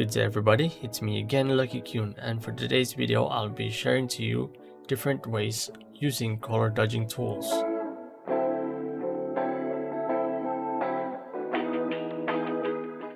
Good day everybody, it's me again Lucky-kyun, and for today's video I'll be sharing to you different ways using color dodging tools.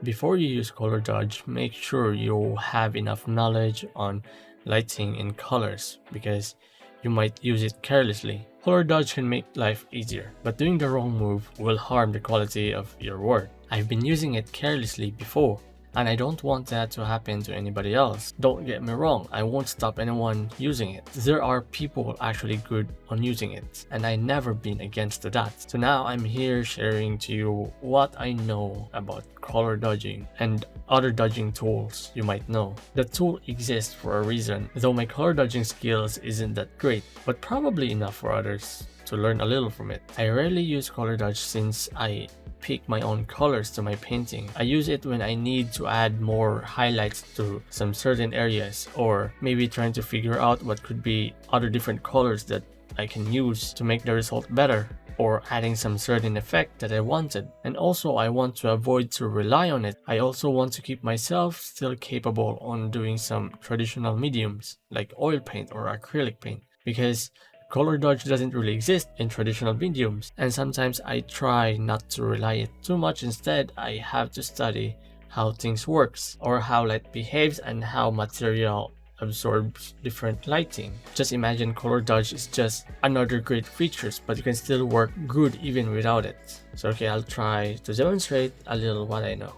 Before you use color dodge, make sure you have enough knowledge on lighting and colors because you might use it carelessly. Color dodge can make life easier, but doing the wrong move will harm the quality of your work. I've been using it carelessly before, and I don't want that to happen to anybody else. Don't get me wrong, I won't stop anyone using it. There are people actually good on using it, and I never been against that. So now I'm here sharing to you what I know about color dodging and other dodging tools you might know. The tool exists for a reason, though my color dodging skills isn't that great, but probably enough for others to learn a little from it. I rarely use color dodge since I pick my own colors to my painting. I use it when I need to add more highlights to some certain areas, or maybe trying to figure out what could be other different colors that I can use to make the result better, or adding some certain effect that I wanted. And also I want to avoid to rely on it. I also want to keep myself still capable on doing some traditional mediums like oil paint or acrylic paint, because color dodge doesn't really exist in traditional mediums, and sometimes I try not to rely it too much. Instead, I have to study how things works, or how light behaves and how material absorbs different lighting. Just imagine color dodge is just another great features, but you can still work good even without it. So okay, I'll try to demonstrate a little what I know.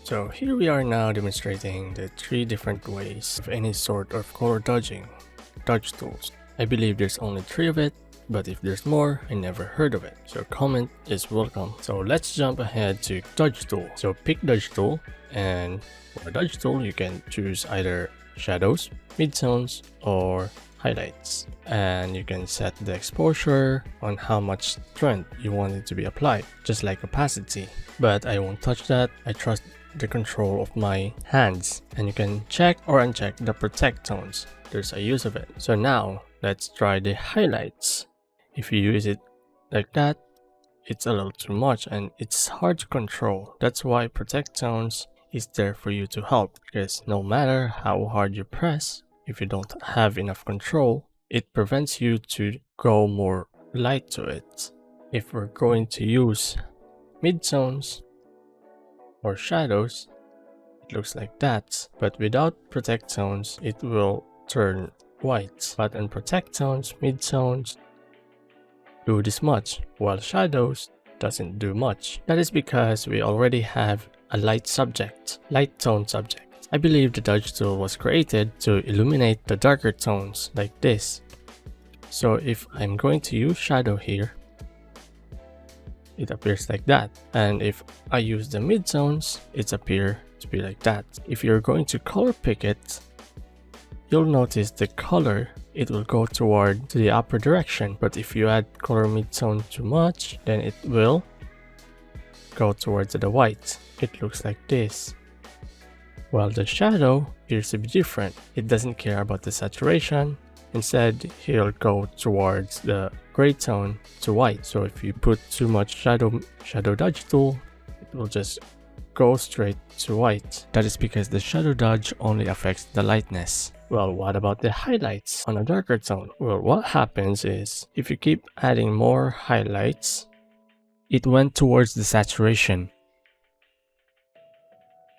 So here we are now demonstrating the 3 different ways of any sort of color dodge tools. I believe there's only 3 of it, but if there's more, I never heard of it. So comment is welcome. So let's jump ahead to dodge tool. So pick dodge tool, and for dodge tool you can choose either shadows, midtones, or highlights, and you can set the exposure on how much strength you want it to be applied, just like opacity, but I won't touch that. I trust the control of my hands. And you can check or uncheck the protect tones. There's a use of it. So now let's try the highlights. If you use it like that, it's a little too much and it's hard to control. That's why protect tones is there for you to help, because no matter how hard you press, if you don't have enough control, it prevents you to go more light to it. If we're going to use midtones or shadows, it looks like that, but without protect tones it will turn white. But in protect tones, midtones do this much, while shadows doesn't do much. That is because we already have a light tone subject. I believe the dodge tool was created to illuminate the darker tones like this. So if I'm going to use shadow here, it appears like that, and if I use the midtones, it appears to be like that. If you're going to color pick it, you'll notice the color, it will go toward the upper direction, but if you add color midtone too much, then it will go towards the white. It looks like this. While the shadow appears to be different. It doesn't care about the saturation. Instead, he'll go towards the gray tone to white. So if you put too much shadow dodge tool, it will just go straight to white. That is because the shadow dodge only affects the lightness. Well, what about the highlights on a darker tone? Well, what happens is, if you keep adding more highlights, it went towards the saturation.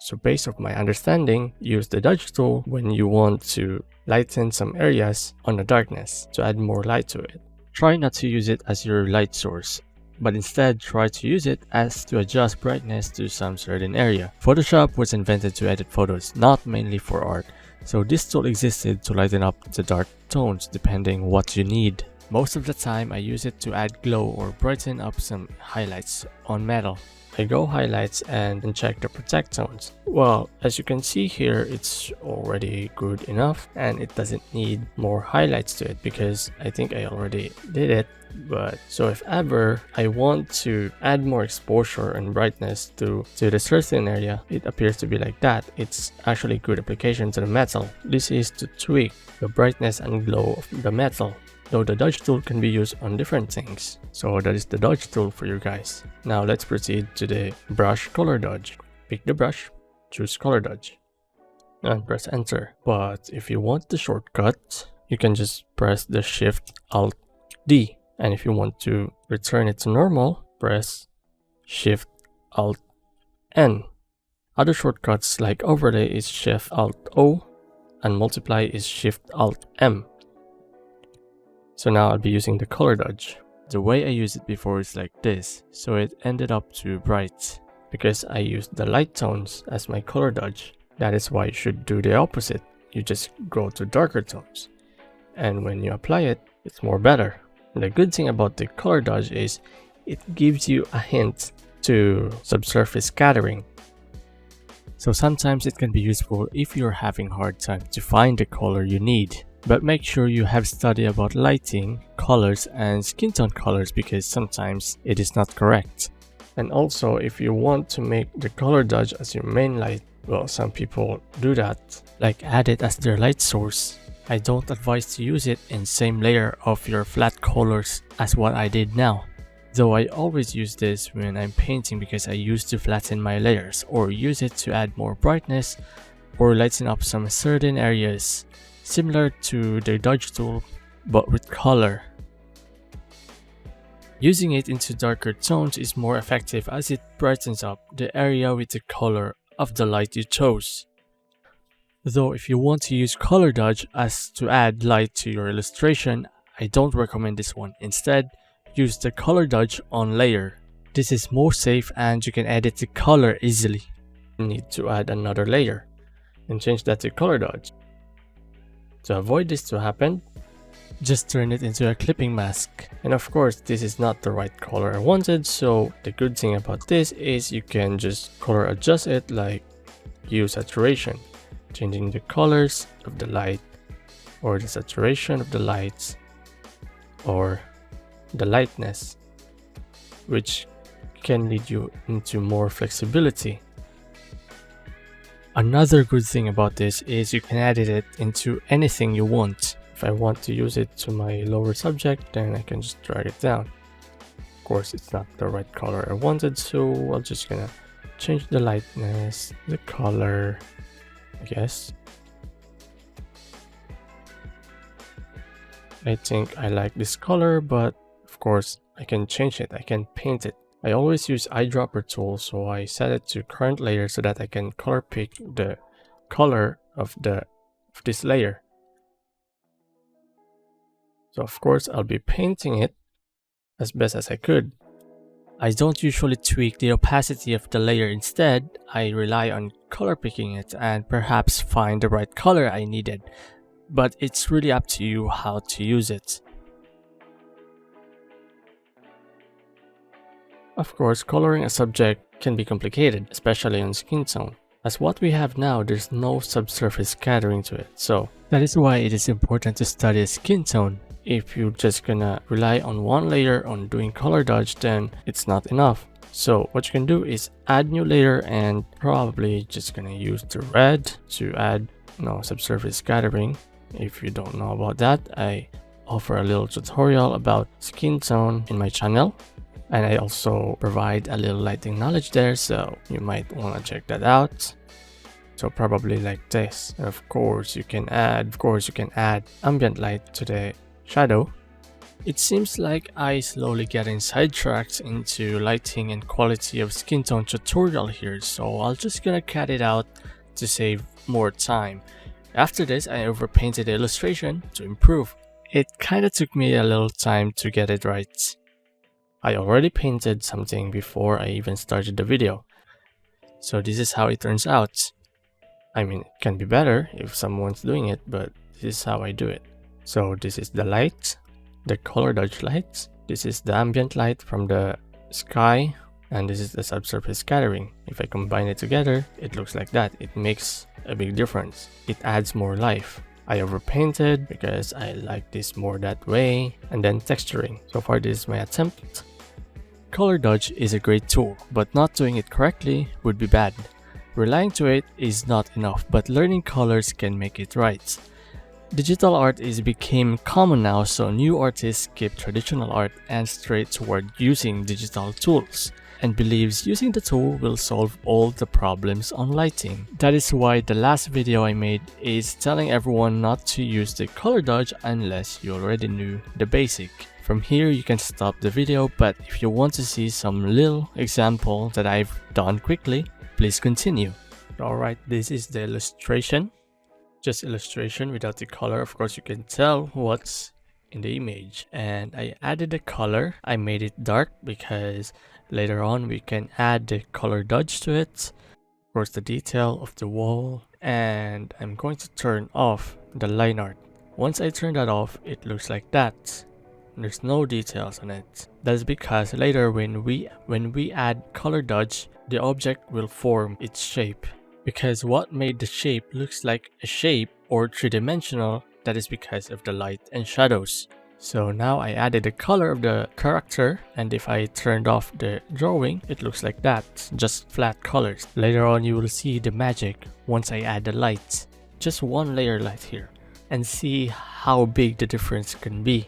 So based on my understanding, use the dodge tool when you want to lighten some areas on the darkness to add more light to it. Try not to use it as your light source, but instead try to use it as to adjust brightness to some certain area. Photoshop was invented to edit photos, not mainly for art. So this tool existed to lighten up the dark tones depending what you need. Most of the time I use it to add glow or brighten up some highlights on metal. I go highlights and check the protect tones. Well, as you can see here, it's already good enough and it doesn't need more highlights to it because I think I already did it. But so if ever I want to add more exposure and brightness to the certain area, it appears to be like that. It's actually good application to the metal. This is to tweak the brightness and glow of the metal. though the dodge tool can be used on different things. So that is the dodge tool for you guys. Now let's proceed to the brush color dodge. Pick the brush choose color dodge and press enter. But if you want the shortcut, you can just press the Shift Alt D, and if you want to return it to normal, press Shift Alt N. Other shortcuts like overlay is Shift Alt O and multiply is Shift Alt M. So now I'll be using the color dodge. The way I used it before is like this, so it ended up too bright because I used the light tones as my color dodge. That is why you should do the opposite. You just go to darker tones, and when you apply it, it's more better. The good thing about the color dodge is it gives you a hint to subsurface scattering. So sometimes it can be useful if you're having a hard time to find the color you need. But make sure you have studied about lighting, colors, and skin tone colors because sometimes it is not correct. And also, if you want to make the color dodge as your main light, well, some people do that, like add it as their light source. I don't advise to use it in same layer of your flat colors as what I did now. Though I always use this when I'm painting because I used to flatten my layers or use it to add more brightness or lighten up some certain areas, similar to the dodge tool but with color. Using it into darker tones is more effective as it brightens up the area with the color of the light you chose. Though if you want to use color dodge as to add light to your illustration, I don't recommend this one. Instead, use the color dodge on layer. This is more safe and you can edit the color easily. You need to add another layer and change that to color dodge. To avoid this to happen, just turn it into a clipping mask. And of course, this is not the right color I wanted, so the good thing about this is you can just color adjust it, like hue saturation, changing the colors of the light or the saturation of the lights or the lightness, which can lead you into more flexibility. Another good thing about this is you can edit it into anything you want. If I want to use it to my lower subject, then I can just drag it down. Of course, it's not the right color I wanted, so I'm just gonna change the lightness, the color, I guess. I think I like this color, but of course I can change it, I can paint it. I always use eyedropper tool, so I set it to current layer so that I can color pick the color of this layer. So of course I'll be painting it as best as I could. I don't usually tweak the opacity of the layer. Instead, I rely on color picking it and perhaps find the right color I needed. But it's really up to you how to use it. Of course, coloring a subject can be complicated, especially on skin tone. As what we have now, there's no subsurface scattering to it, so that is why it is important to study skin tone. If you're just gonna rely on one layer on doing color dodge, then it's not enough. So what you can do is add new layer and probably just gonna use the red to add subsurface scattering. If you don't know about that, I offer a little tutorial about skin tone in my channel. And I also provide a little lighting knowledge there, so you might want to check that out. So probably like this. And of course you can add ambient light to the shadow. It seems like I slowly getting sidetracked into lighting and quality of skin tone tutorial here, so I'll just gonna cut it out to save more time. After this, I overpainted the illustration to improve. It kinda took me a little time to get it right. I already painted something before I even started the video. So this is how it turns out. I mean, it can be better if someone's doing it, but this is how I do it. So this is the light, the color dodge light. This is the ambient light from the sky, and this is the subsurface scattering. If I combine it together, it looks like that. It makes a big difference. It adds more life. I overpainted because I like this more that way, and then texturing. So far this is my attempt. Color dodge is a great tool, but not doing it correctly would be bad. Relying to it is not enough, but learning colors can make it right. Digital art is became common now, so new artists skip traditional art and straight toward using digital tools. and believes using the tool will solve all the problems on lighting. That is why the last video I made is telling everyone not to use the color dodge unless you already knew the basic. From here you can stop the video, but if you want to see some little example that I've done quickly, please continue. Alright, this is the illustration. Just illustration without the color. Of course you can tell what's in the image, and I added a color. I made it dark because later on we can add the color dodge to it. Of course the detail of the wall, and I'm going to turn off the line art. Once I turn that off, it looks like that. There's no details on it. That's because later when we add color dodge, the object will form its shape. Because what made the shape looks like a shape or three-dimensional, that is because of the light and shadows. So now I added the color of the character, and if I turned off the drawing, it looks like that, just flat colors. Later on you will see the magic once I add the lights. Just one layer light here, and see how big the difference can be.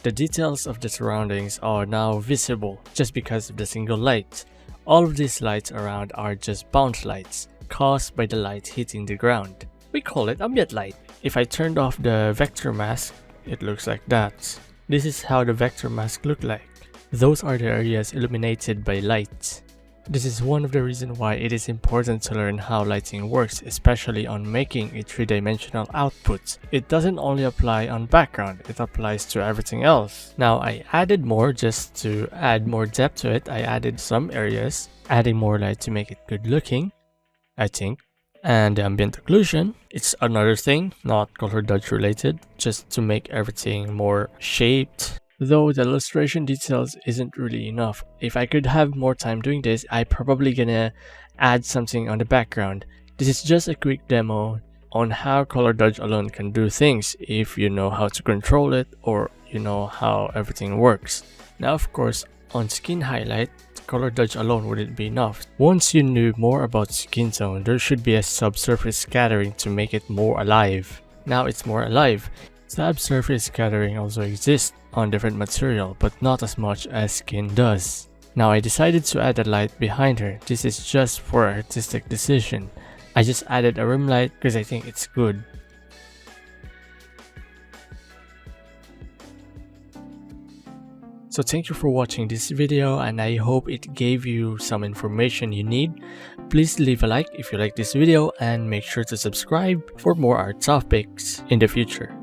The details of the surroundings are now visible just because of the single light. All of these lights around are just bounce lights, caused by the light hitting the ground. We call it ambient light. If I turned off the vector mask, it looks like that. This is how the vector mask look like. Those are the areas illuminated by light. This is one of the reasons why it is important to learn how lighting works, especially on making a three-dimensional output. It doesn't only apply on background, it applies to everything else. Now I added more just to add more depth to it. I added some areas, adding more light to make it good looking, I think. And the ambient occlusion, it's another thing, not color dodge related, just to make everything more shaped. Though the illustration details isn't really enough. If I could have more time doing this, I probably gonna add something on the background. This is just a quick demo on how color dodge alone can do things if you know how to control it or you know how everything works. Now of course, on skin highlight, color dodge alone wouldn't be enough. Once you knew more about skin tone, there should be a subsurface scattering to make it more alive. Now it's more alive. Subsurface scattering also exists on different material, but not as much as skin does. Now I decided to add a light behind her. This is just for an artistic decision. I just added a rim light because I think it's good. So thank you for watching this video, and I hope it gave you some information you need. Please leave a like if you like this video and make sure to subscribe for more art topics in the future.